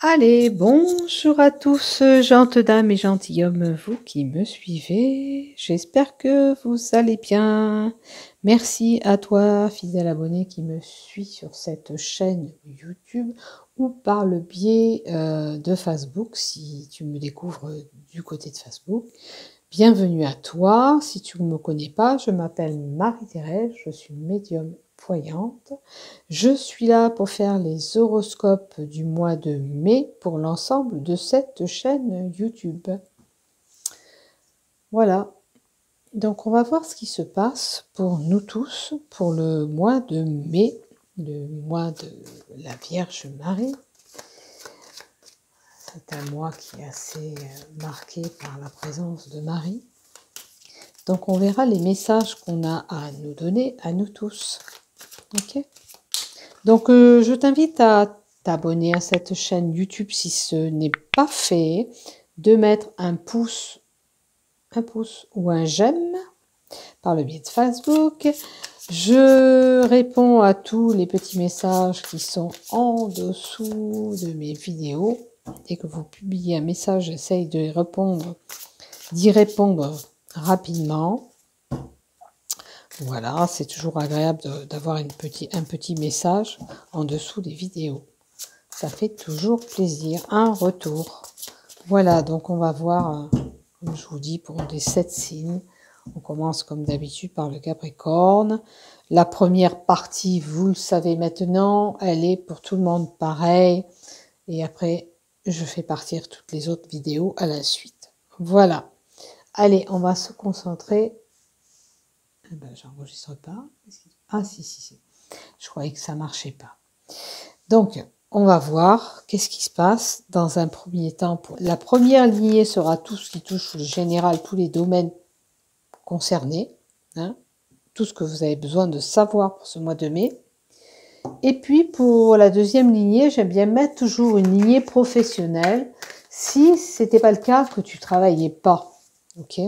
Allez, bonjour à tous, gentes dames et gentilshommes, vous qui me suivez. J'espère que vous allez bien. Merci à toi, fidèle abonné, qui me suit sur cette chaîne YouTube ou par le biais de Facebook, si tu me découvres du côté de Facebook. Bienvenue à toi. Si tu ne me connais pas, je m'appelle Marie-Thérèse, je suis médium voyante. Je suis là pour faire les horoscopes du mois de mai pour l'ensemble de cette chaîne YouTube. Voilà. Donc on va voir ce qui se passe pour nous tous pour le mois de mai, le mois de la Vierge Marie. C'est un mois qui est assez marqué par la présence de Marie. Donc on verra les messages qu'on a à nous donner, à nous tous. Ok ? Donc je t'invite à t'abonner à cette chaîne YouTube si ce n'est pas fait, de mettre un pouce ou un j'aime par le biais de Facebook. Je réponds à tous les petits messages qui sont en dessous de mes vidéos. Dès que vous publiez un message, j'essaye d'y répondre rapidement. Voilà, c'est toujours agréable d'avoir un petit message en dessous des vidéos. Ça fait toujours plaisir, un retour. Voilà, donc on va voir, comme je vous dis, pour les 7 signes. On commence comme d'habitude par le Capricorne. La première partie, vous le savez maintenant, elle est pour tout le monde pareil. Et après, je fais partir toutes les autres vidéos à la suite. Voilà. Allez, on va se concentrer. J'enregistre pas. Ah si. Je croyais que ça marchait pas. Donc, on va voir qu'est-ce qui se passe dans un premier temps. La première lignée sera tout ce qui touche le général, tous les domaines concernés. Hein, tout ce que vous avez besoin de savoir pour ce mois de mai. Et puis, pour la deuxième lignée, j'aime bien mettre toujours une lignée professionnelle. Si ce n'était pas le cas, que tu travaillais pas. Ok ?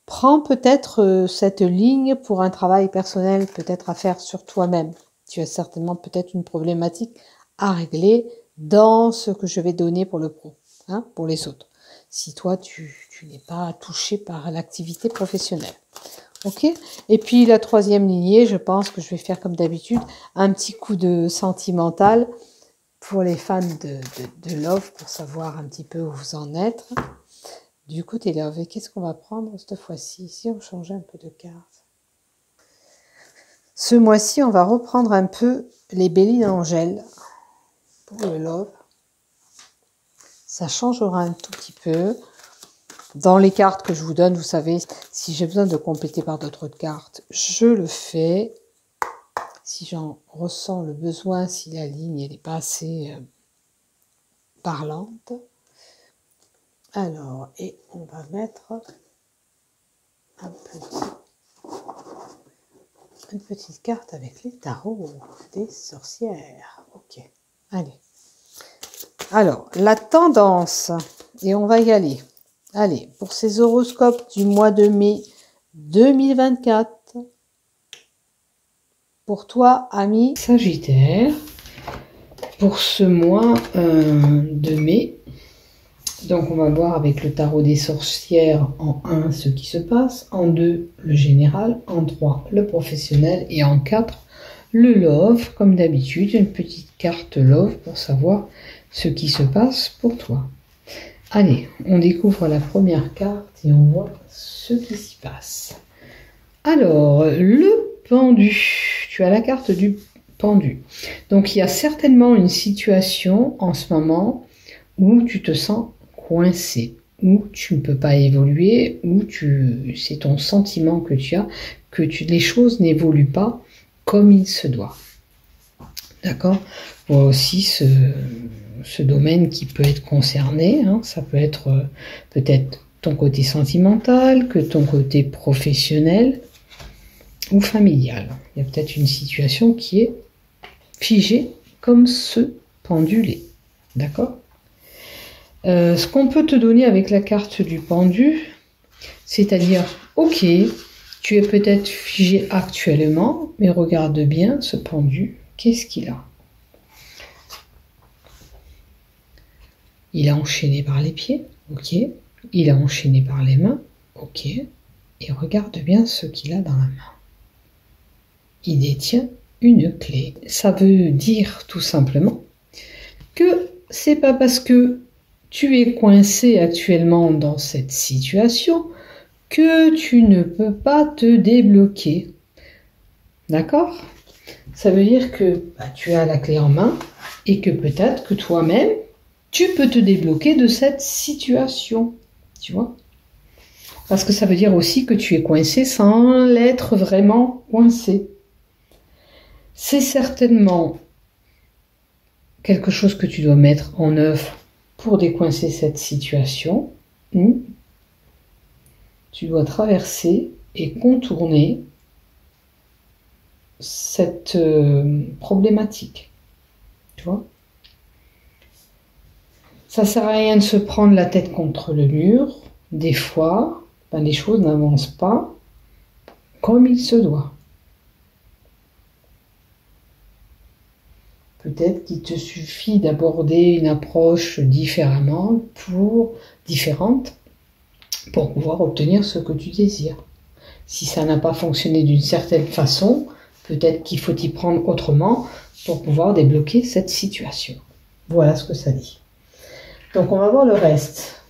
Prends peut-être cette ligne pour un travail personnel, peut-être à faire sur toi-même. Tu as certainement peut-être une problématique à régler dans ce que je vais donner pour le pro, hein, pour les autres. Si toi, tu n'es pas touché par l'activité professionnelle. Ok ? Et puis la troisième lignée, je pense que je vais faire comme d'habitude, un petit coup de sentimental pour les fans de Love, pour savoir un petit peu où vous en êtes. Du côté Love, et qu'est-ce qu'on va prendre cette fois-ci? Si on changeait un peu de carte. Ce mois-ci, on va reprendre un peu les Béliers d'Angèle pour le Love. Ça changera un tout petit peu. Dans les cartes que je vous donne, vous savez, si j'ai besoin de compléter par d'autres cartes, je le fais. Si j'en ressens le besoin, si la ligne n'est pas assez parlante. Alors, et on va mettre une petite carte avec les tarots des sorcières. Ok, allez. Alors, la tendance, et on va y aller. Allez, pour ces horoscopes du mois de mai 2024, pour toi, ami Sagittaire, pour ce mois de mai, donc on va voir avec le tarot des sorcières en 1 ce qui se passe, en 2 le général, en 3 le professionnel et en 4 le love, comme d'habitude, une petite carte love pour savoir ce qui se passe pour toi. Allez, on découvre la première carte et on voit ce qui s'y passe. Alors, le pendu, tu as la carte du pendu. Donc il y a certainement une situation en ce moment où tu te sens coincé, où tu ne peux pas évoluer, où c'est ton sentiment que tu as, que les choses n'évoluent pas comme il se doit. D'accord ? Voilà aussi ce domaine qui peut être concerné, hein, ça peut être peut-être ton côté sentimental, que ton côté professionnel ou familial. Il y a peut-être une situation qui est figée comme ce pendulé. D'accord ? Ce qu'on peut te donner avec la carte du pendu, c'est-à-dire, ok, tu es peut-être figé actuellement, mais regarde bien ce pendu, qu'est-ce qu'il a ? Il est enchaîné par les pieds, ok. Il est enchaîné par les mains, ok. Et regarde bien ce qu'il a dans la main. Il détient une clé. Ça veut dire tout simplement que c'est pas parce que tu es coincé actuellement dans cette situation que tu ne peux pas te débloquer. D'accord? Ça veut dire que tu as la clé en main et que peut-être que toi-même, tu peux te débloquer de cette situation. Tu vois? Parce que ça veut dire aussi que tu es coincé sans l'être vraiment coincé. C'est certainement quelque chose que tu dois mettre en œuvre pour décoincer cette situation. Tu dois traverser et contourner cette problématique. Tu vois? Ça sert à rien de se prendre la tête contre le mur. Des fois, les choses n'avancent pas comme il se doit. Peut-être qu'il te suffit d'aborder une approche différente pour pouvoir obtenir ce que tu désires. Si ça n'a pas fonctionné d'une certaine façon, peut-être qu'il faut y prendre autrement pour pouvoir débloquer cette situation. Voilà ce que ça dit. Donc on va voir le reste.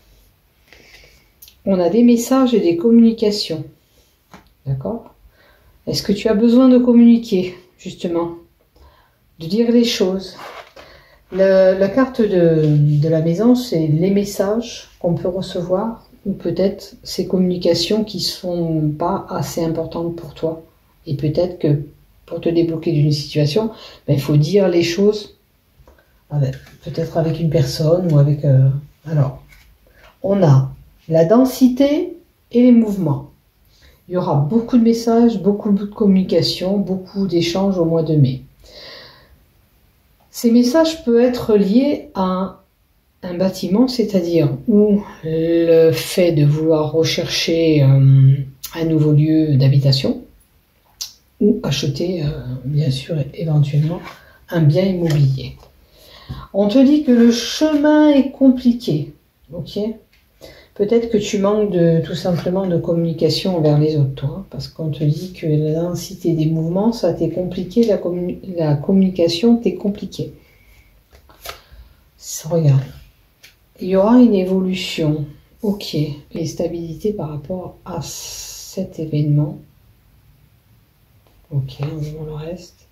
On a des messages et des communications. D'accord? Est-ce que tu as besoin de communiquer, justement? De dire les choses? La carte de la maison, c'est les messages qu'on peut recevoir, ou peut-être ces communications qui sont pas assez importantes pour toi. Et peut-être que pour te débloquer d'une situation, il faut dire les choses, peut-être avec une personne ou avec... Alors, on a la densité et les mouvements. Il y aura beaucoup de messages, beaucoup de communications, beaucoup d'échanges au mois de mai. Ces messages peuvent être liés à un bâtiment, c'est-à-dire ou le fait de vouloir rechercher un nouveau lieu d'habitation, ou acheter, bien sûr, éventuellement, un bien immobilier. On te dit que le chemin est compliqué, ok? Peut-être que tu manques tout simplement de communication envers les autres, toi, parce qu'on te dit que la densité des mouvements, ça t'est compliqué, la communication t'est compliquée. Regarde, il y aura une évolution, ok, et stabilité par rapport à cet événement. Ok, on va voir le reste.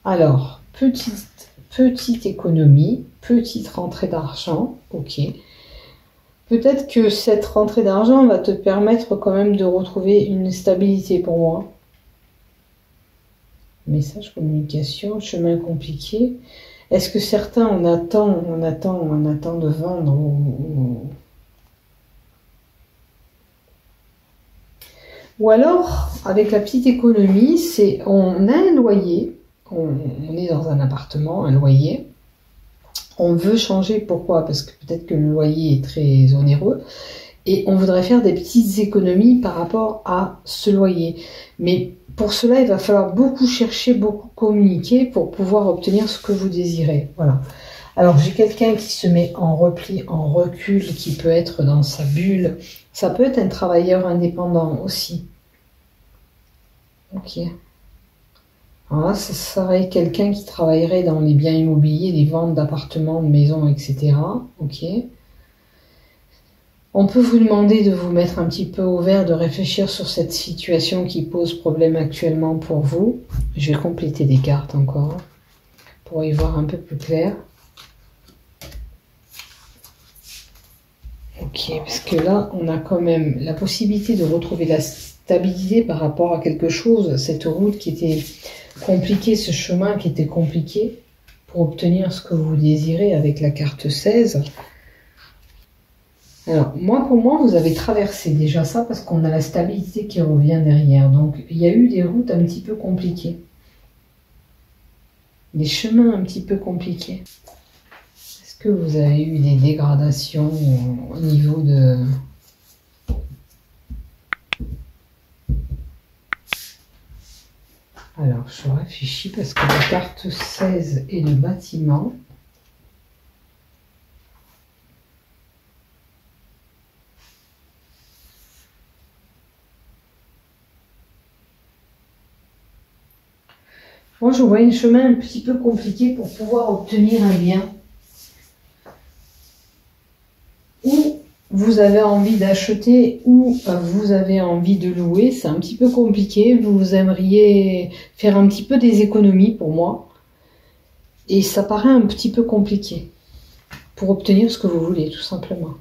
Alors, petite économie, petite rentrée d'argent, ok. Peut-être que cette rentrée d'argent va te permettre quand même de retrouver une stabilité pour moi. Message, communication, chemin compliqué. Est-ce que certains, on attend de vendre ou alors, avec la petite économie, on a un loyer, on est dans un appartement, un loyer. On veut changer, pourquoi? Parce que peut-être que le loyer est très onéreux et on voudrait faire des petites économies par rapport à ce loyer. Mais pour cela, il va falloir beaucoup chercher, beaucoup communiquer pour pouvoir obtenir ce que vous désirez. Voilà. Alors, j'ai quelqu'un qui se met en repli, en recul, qui peut être dans sa bulle. Ça peut être un travailleur indépendant aussi. Ok. Alors là, ça serait quelqu'un qui travaillerait dans les biens immobiliers, les ventes d'appartements, de maisons, etc. Ok. On peut vous demander de vous mettre un petit peu au vert, de réfléchir sur cette situation qui pose problème actuellement pour vous. Je vais compléter des cartes encore pour y voir un peu plus clair. Ok, parce que là, on a quand même la possibilité de retrouver la stabilité par rapport à quelque chose, cette route qui était compliquée, ce chemin qui était compliqué pour obtenir ce que vous désirez avec la carte 16. Alors, pour moi, vous avez traversé déjà ça parce qu'on a la stabilité qui revient derrière. Donc, il y a eu des routes un petit peu compliquées. Des chemins un petit peu compliqués. Est-ce que vous avez eu des dégradations au niveau de... Alors, je réfléchis parce que la carte 16 est le bâtiment. Moi, je vois un chemin un petit peu compliqué pour pouvoir obtenir un bien. Ou vous avez envie d'acheter ou vous avez envie de louer. C'est un petit peu compliqué. Vous aimeriez faire un petit peu des économies pour moi. Et ça paraît un petit peu compliqué pour obtenir ce que vous voulez, tout simplement.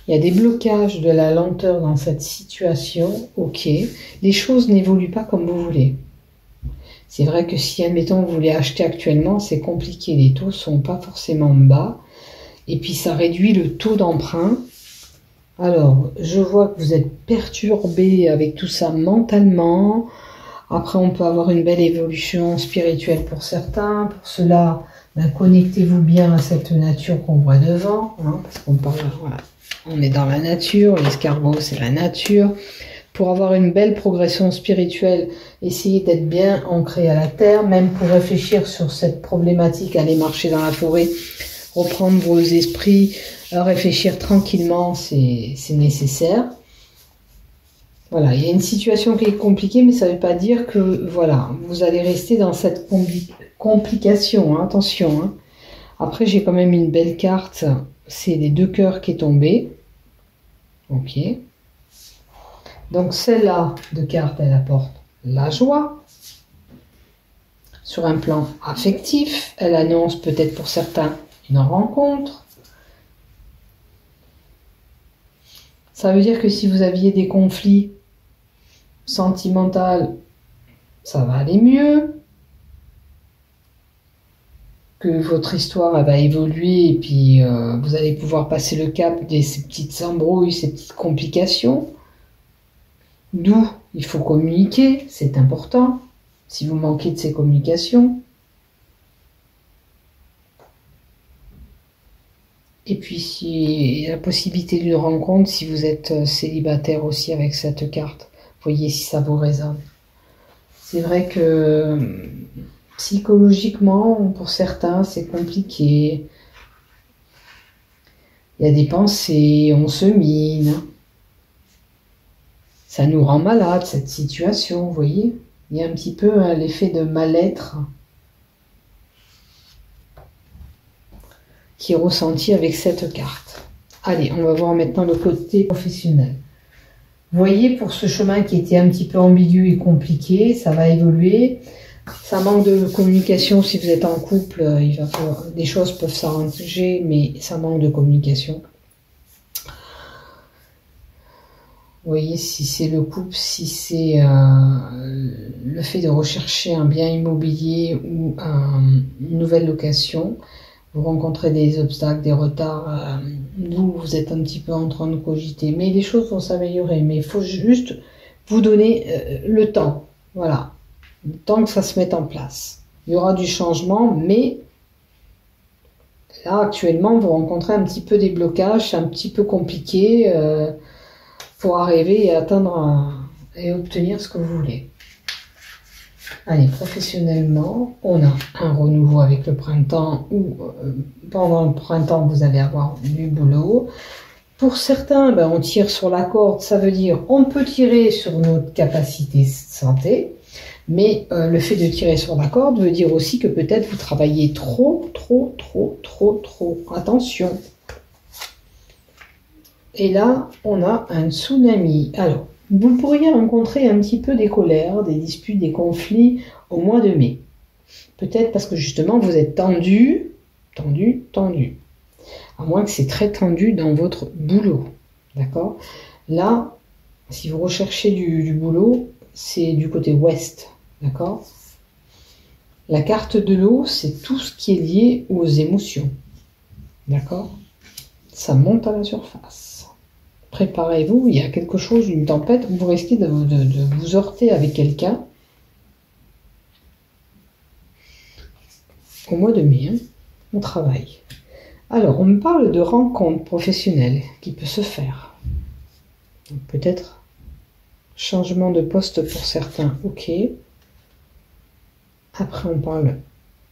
Il y a des blocages, de la lenteur dans cette situation, ok. Les choses n'évoluent pas comme vous voulez. C'est vrai que si, admettons, vous voulez acheter actuellement, c'est compliqué. Les taux ne sont pas forcément bas. Et puis, ça réduit le taux d'emprunt. Alors, je vois que vous êtes perturbé avec tout ça mentalement. Après, on peut avoir une belle évolution spirituelle pour certains. Pour cela, connectez-vous bien à cette nature qu'on voit devant. Hein, parce qu'on parle, voilà. On est dans la nature, l'escargot c'est la nature. Pour avoir une belle progression spirituelle, essayez d'être bien ancré à la terre, même pour réfléchir sur cette problématique, aller marcher dans la forêt, reprendre vos esprits, réfléchir tranquillement, c'est nécessaire. Voilà, il y a une situation qui est compliquée, mais ça ne veut pas dire que voilà, vous allez rester dans cette complication, hein, attention. Hein. Après, j'ai quand même une belle carte. C'est les 2 cœurs qui est tombé. Ok. Donc celle-là de carte, elle apporte la joie. Sur un plan affectif, elle annonce peut-être pour certains une rencontre. Ça veut dire que si vous aviez des conflits sentimentaux, ça va aller mieux. Que votre histoire elle va évoluer et puis vous allez pouvoir passer le cap de ces petites embrouilles, ces petites complications. D'où il faut communiquer, c'est important, si vous manquez de ces communications. Et puis si la possibilité d'une rencontre, si vous êtes célibataire aussi avec cette carte, voyez si ça vous résonne. C'est vrai que psychologiquement, pour certains, c'est compliqué. Il y a des pensées, on se mine. Ça nous rend malade, cette situation, vous voyez. Il y a un petit peu l'effet de mal-être qui est ressenti avec cette carte. Allez, on va voir maintenant le côté professionnel. Vous voyez, pour ce chemin qui était un petit peu ambigu et compliqué, ça va évoluer. Ça manque de communication si vous êtes en couple, des choses peuvent s'arranger, mais ça manque de communication. Vous voyez, si c'est le couple, si c'est le fait de rechercher un bien immobilier ou une nouvelle location, vous rencontrez des obstacles, des retards, vous êtes un petit peu en train de cogiter, mais les choses vont s'améliorer, mais il faut juste vous donner le temps, voilà. Tant que ça se mette en place. Il y aura du changement, mais là, actuellement, vous rencontrez un petit peu des blocages, c'est un petit peu compliqué pour arriver et atteindre et obtenir ce que vous voulez. Allez, professionnellement, on a un renouveau avec le printemps ou pendant le printemps, vous allez avoir du boulot. Pour certains, on tire sur la corde, ça veut dire on peut tirer sur notre capacité santé. Mais le fait de tirer sur la corde veut dire aussi que peut-être vous travaillez trop. Attention. Et là, on a un tsunami. Alors, vous pourriez rencontrer un petit peu des colères, des disputes, des conflits au mois de mai. Peut-être parce que justement, vous êtes tendu. À moins que c'est très tendu dans votre boulot. D'accord? Là, si vous recherchez du boulot, c'est du côté ouest. D'accord? La carte de l'eau, c'est tout ce qui est lié aux émotions. D'accord? Ça monte à la surface. Préparez-vous, il y a quelque chose, une tempête, vous risquez de vous heurter avec quelqu'un. Au mois de mai, on travaille. Alors, on me parle de rencontres professionnelles qui peut se faire. Peut-être changement de poste pour certains, ok. Après, on parle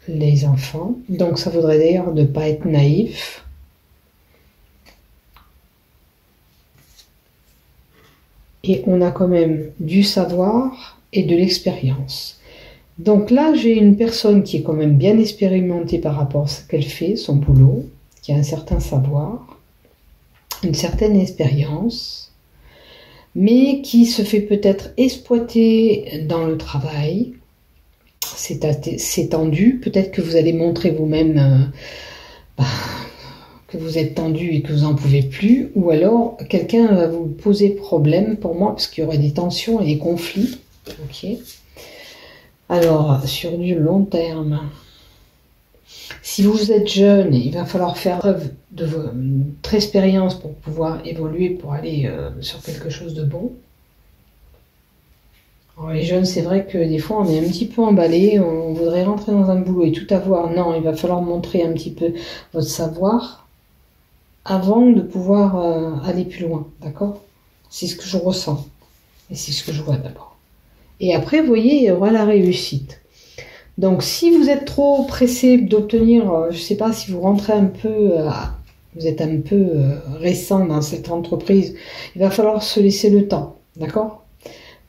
les enfants. Donc, ça voudrait d'ailleurs ne pas être naïf. et on a quand même du savoir et de l'expérience. Donc là, j'ai une personne qui est quand même bien expérimentée par rapport à ce qu'elle fait, son boulot, qui a un certain savoir, une certaine expérience, mais qui se fait peut-être exploiter dans le travail. C'est tendu, peut-être que vous allez montrer vous-même que vous êtes tendu et que vous n'en pouvez plus, ou alors quelqu'un va vous poser problème pour moi, parce qu'il y aurait des tensions et des conflits. Ok. Alors, sur du long terme, si vous êtes jeune, il va falloir faire preuve de votre expérience pour pouvoir évoluer, pour aller sur quelque chose de bon. Alors, les jeunes, c'est vrai que des fois, on est un petit peu emballé, on voudrait rentrer dans un boulot et tout avoir. Non, il va falloir montrer un petit peu votre savoir avant de pouvoir aller plus loin, d'accord? C'est ce que je ressens et c'est ce que je vois d'abord. Et après, vous voyez, il y aura la réussite. Donc, si vous êtes trop pressé d'obtenir, je ne sais pas si vous rentrez un peu, vous êtes un peu récent dans cette entreprise, il va falloir se laisser le temps, d'accord?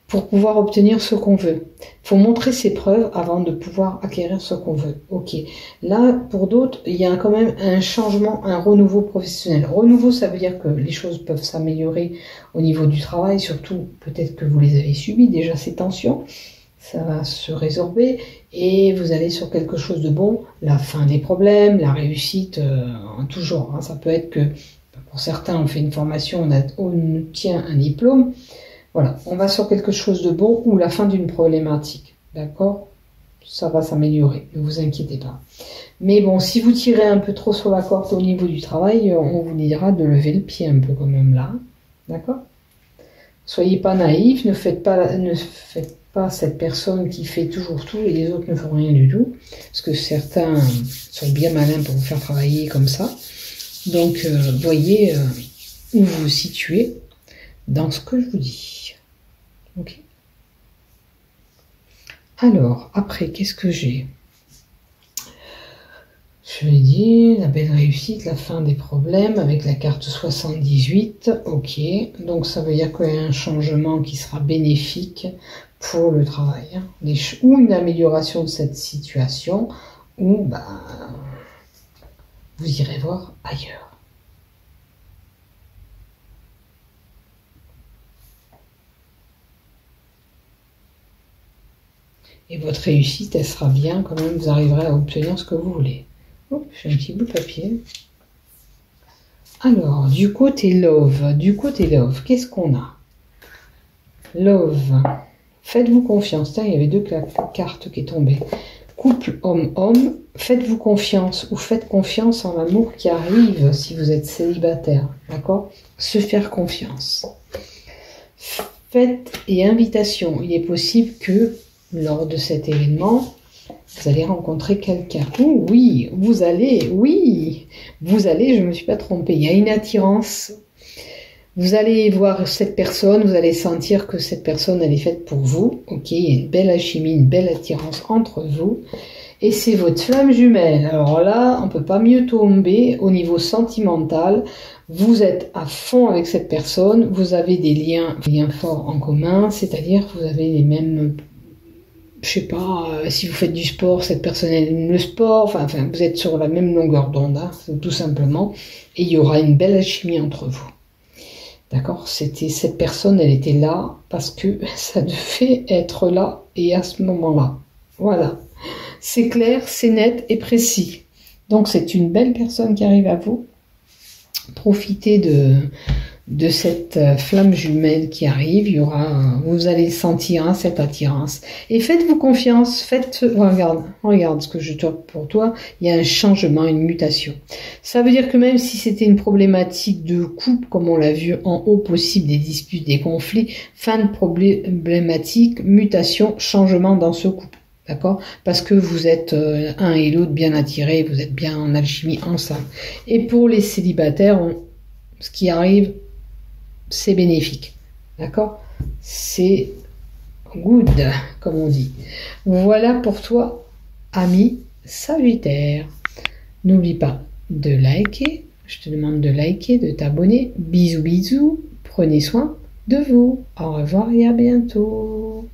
Pour pouvoir obtenir ce qu'on veut. Il faut montrer ses preuves avant de pouvoir acquérir ce qu'on veut. Ok. Là, pour d'autres, il y a quand même un changement, un renouveau professionnel. Renouveau, ça veut dire que les choses peuvent s'améliorer au niveau du travail, surtout peut-être que vous les avez subies déjà ces tensions. Ça va se résorber et vous allez sur quelque chose de bon, la fin des problèmes, la réussite, toujours. Hein, ça peut être que pour certains, on fait une formation, on obtient un diplôme. Voilà, on va sur quelque chose de bon ou la fin d'une problématique, d'accord? Ça va s'améliorer, ne vous inquiétez pas. Mais bon, si vous tirez un peu trop sur la corde au niveau du travail, on vous dira de lever le pied un peu quand même là, d'accord? Soyez pas naïfs, ne faites pas cette personne qui fait toujours tout et les autres ne font rien du tout, parce que certains sont bien malins pour vous faire travailler comme ça. Donc, voyez où vous vous situez dans ce que je vous dis. Ok. Alors, après, qu'est-ce que j'ai? Je l'ai dit, la belle réussite, la fin des problèmes avec la carte 78. Ok, donc ça veut dire qu'il y a un changement qui sera bénéfique pour le travail. Ou une amélioration de cette situation, ou vous irez voir ailleurs. Et votre réussite, elle sera bien quand même, vous arriverez à obtenir ce que vous voulez. Oh, j'ai un petit bout de papier. Alors, du côté love, qu'est-ce qu'on a? Love, faites-vous confiance. Tiens, il y avait deux cartes qui sont tombées. Couple homme-homme, faites-vous confiance ou faites confiance en l'amour qui arrive si vous êtes célibataire. D'accord? Se faire confiance. Fête et invitation. Il est possible que lors de cet événement, vous allez rencontrer quelqu'un. Oh oui, vous allez, je ne me suis pas trompée. Il y a une attirance. Vous allez voir cette personne, vous allez sentir que cette personne, elle est faite pour vous. Ok, il y a une belle alchimie, une belle attirance entre vous. Et c'est votre flamme jumelle. Alors là, on ne peut pas mieux tomber au niveau sentimental. Vous êtes à fond avec cette personne, vous avez des liens forts en commun, c'est-à-dire que vous avez les mêmes... Je sais pas, si vous faites du sport, cette personne aime le sport, enfin vous êtes sur la même longueur d'onde, hein, tout simplement, et il y aura une belle alchimie entre vous. D'accord? Cette personne, elle était là parce que ça devait être là et à ce moment-là. Voilà. C'est clair, c'est net et précis. Donc c'est une belle personne qui arrive à vous. Profitez de cette flamme jumelle qui arrive, vous allez sentir cette attirance. Et faites-vous confiance, regarde ce que je tourne pour toi, il y a un changement, une mutation. Ça veut dire que même si c'était une problématique de couple, comme on l'a vu en haut, possible des disputes, des conflits, fin de problématique, mutation, changement dans ce couple. D'accord? Parce que vous êtes un et l'autre bien attirés, vous êtes bien en alchimie ensemble. Et pour les célibataires, ce qui arrive, c'est bénéfique. D'accord? C'est good, comme on dit. Voilà pour toi, ami Sagittaire. N'oublie pas de liker. Je te demande de liker, de t'abonner. Bisous, bisous. Prenez soin de vous. Au revoir et à bientôt.